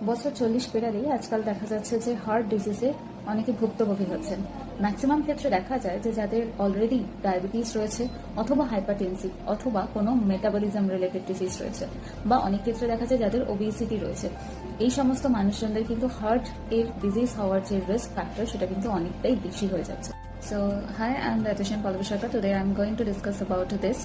বছর 40 পেরালেই আজকাল দেখা যাচ্ছে যে হার্ট ডিজিজে অনেকে ভুক্তভোগী হচ্ছেন। ম্যাক্সিমাম ক্ষেত্রে দেখা যায় যে যাদের অলরেডি ডায়াবেটিস রয়েছে অথবা হাইপারটেনসিভ অথবা কোনো মেটাবলিজম রিলেটেড ডিজিজ রয়েছে, বা অনেক ক্ষেত্রে দেখা যায় যাদের ওবেসিটি রয়েছে, এই সমস্ত মানুষজনদের কিন্তু হার্ট এর ডিজিজ হওয়ার যে রিস্ক ফ্যাক্টর সেটা কিন্তু অনেকটাই বেশি হয়ে যাচ্ছে। So, hi, I'm Dietitian Pallavi Sharma. Today I'm going to discuss about this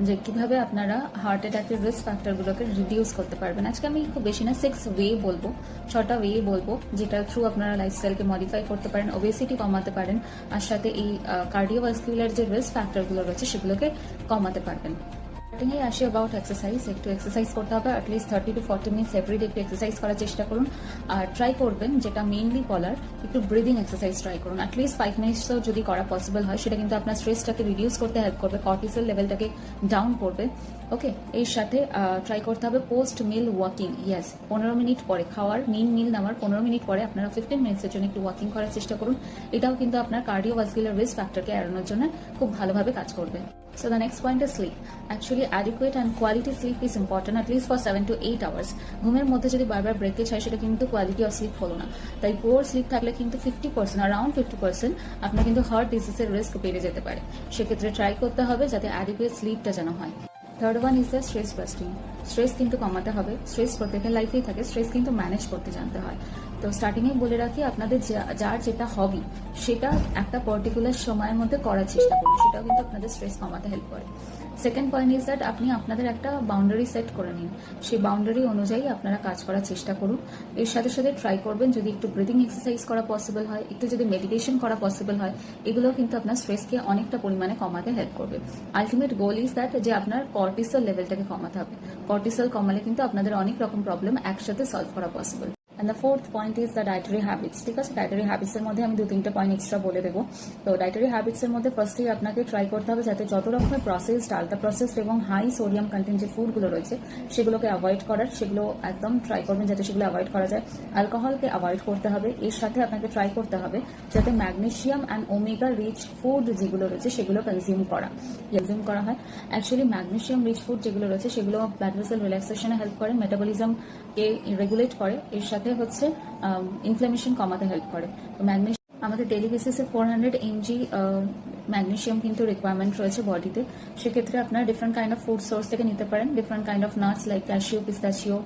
যে কিভাবে আপনারা হার্ট অ্যাটাকের রিস্ক ফ্যাক্টরগুলোকে রিডিউস করতে পারবেন। আজকে আমি খুব বেশি না 6 ওয়ে বলবো, 6টা ওয়ে বলবো যেটা থ্রু আপনারা লাইফস্টাইলকে মডিফাই করতে পারেন, ওবেসিটি কমাতে পারেন, আর সাথে এই কার্ডিওভাস্কুলার যে রিস্ক ফ্যাক্টরগুলো রয়েছে সেগুলোকে কমাতে পারবেন। স্টার্টিংয়ে আসি অ্যাবাউট এক্সারসাইজ। একটু এক্সারসাইজ করতে হবে, অ্যাটলিস্ট 30 to 40 মিনিটস এভরিডে একটু এক্সারসাইজ করার চেষ্টা করুন। আর ট্রাই করবেন, যেটা মেইনলি বলার, একটু ব্রিদিং এক্সারসাইজ ট্রাই করুন। অ্যাটলিস্ট 5 মিনিটসও যদি করা পসিবল হয়, সেটা কিন্তু আপনার স্ট্রেসটাকে রিডিউস করতে হেল্প করবে, কর্টিসল লেভেলটাকে ডাউন করবে। ওকে, এর সাথে ট্রাই করতে হবে পোস্ট মিল ওয়াকিং। ইয়েস, 15 মিনিট পরে খাওয়ার, মেইন মিল নেওয়ার 15 মিনিট পরে আপনারা 15 মিনিটসের জন্য একটু ওয়াকিং করার চেষ্টা করুন। এটাও কিন্তু আপনার কার্ডিওভাস্কুলার রিস্ক ফ্যাক্টরকে এড়ানোর জন্য খুব ভালোভাবে কাজ করবে। So the next point is sleep. Actually, adequate and quality sleep is important, at least for 7 to 8 hours. ঘুমের মধ্যে যদি বারবার ব্রেকেজ হয় সেটা কিন্তু কোয়ালিটি অফ স্লিপ হলো না। তাই পুয়ার স্লিপ থাকলে কিন্তু 50%, around 50% আপনার কিন্তু হার্ট ডিজিজের রিস্ক বেড়ে যেতে পারে। সেক্ষেত্রে ট্রাই করতে হবে যাতে অ্যাডিকুয়েট স্লিপটা যেন হয়। Third one is the stress busting. Stress কিন্তু কমাতে হবে। স্ট্রেস প্রত্যেকের লাইফেই থাকে, স্ট্রেস কিন্তু ম্যানেজ করতে জানতে হয়। তো স্টার্টিংয়ে বলে রাখি, আপনাদের যার যেটা হবি সেটা একটা পার্টিকুলার সময়ের মধ্যে করার চেষ্টা করুন, সেটাও কিন্তু আপনাদের স্ট্রেস কমাতে হেল্প করে। সেকেন্ড পয়েন্ট ইজ দ্যাট আপনি আপনাদের একটা বাউন্ডারি সেট করে নিন, সেই বাউন্ডারি অনুযায়ী আপনারা কাজ করার চেষ্টা করুন। এর সাথে সাথে ট্রাই করবেন যদি একটু ব্রিদিং এক্সারসাইজ করা পসিবল হয়, একটু যদি মেডিটেশন করা পসিবল হয়, এগুলো কিন্তু আপনার স্ট্রেসকে অনেকটা পরিমাণে কমাতে হেল্প করবে। আলটিমেট গোল ইজ দ্যাট যে আপনার কর্টিসল লেভেলটাকে কমাতে হবে। কর্টিসল কমালে কিন্তু আপনাদের অনেক রকম প্রবলেম একসাথে সলভ করা possible. And the fourth point is the dietary habits. ঠিক আছে, ডায়েটারি হ্যাবিটস এর মধ্যে আমি 2-3টে পয়েন্ট এক্সট্রা বলে দেবো। তো ডায়েটারি হ্যাবিটস এর মধ্যে ফার্স্টলি আপনাকে ট্রাই করতে হবে যাতে যত রকমের প্রসেসড, আলট্রা প্রসেসড এবং হাই সোডিয়াম কন্টেন্ট যে ফুডগুলো রয়েছে সেগুলোকে অ্যাভয়েড করার, সেগুলো একদম ট্রাই করবেন যাতে সেগুলো অ্যাভয়েড করা যায়। অ্যালকোহলকে অ্যাভয়েড করতে হবে। এর সাথে আপনাকে ট্রাই করতে হবে যাতে magnesium and omega rich food যেগুলো রয়েছে সেগুলো কনজিউম করা হয়। অ্যাকচুয়ালি ম্যাগনেশিয়াম রিচ ফুড যেগুলো রয়েছে সেগুলো ব্লাড ভেসেল রিল্যাক্সেশনে হেল্প করে, মেটাবলিজমকে রেগুলেট করে, এর সাথে হচ্ছে ইনফ্লামেশন কমাতে হেল্প করে। তো ম্যাগনেশিয়াম আমাদের ডেইলি বেসিসে 400 mg ম্যাগনেশিয়াম কিন্তু রিকোয়ারমেন্ট রয়েছে বডিতে। সেক্ষেত্রে আপনারা different kind of food source থেকে নিতে পারেন, different kind of nuts like cashew, pistachio,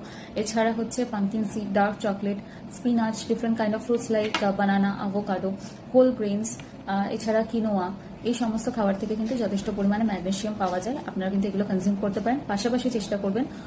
এছাড়া হচ্ছে pumpkin seed, dark chocolate, spinach, different kind of fruits like banana, avocado, whole grains, এছাড়া কিনোয়া, এই সমস্ত খাবার থেকে কিন্তু যথেষ্ট পরিমাণে ম্যাগনেশিয়াম পাওয়া যায়। আপনারা কিন্তু এগুলো কনজিউম করতে পারেন। পাশাপাশি চেষ্টা করবেন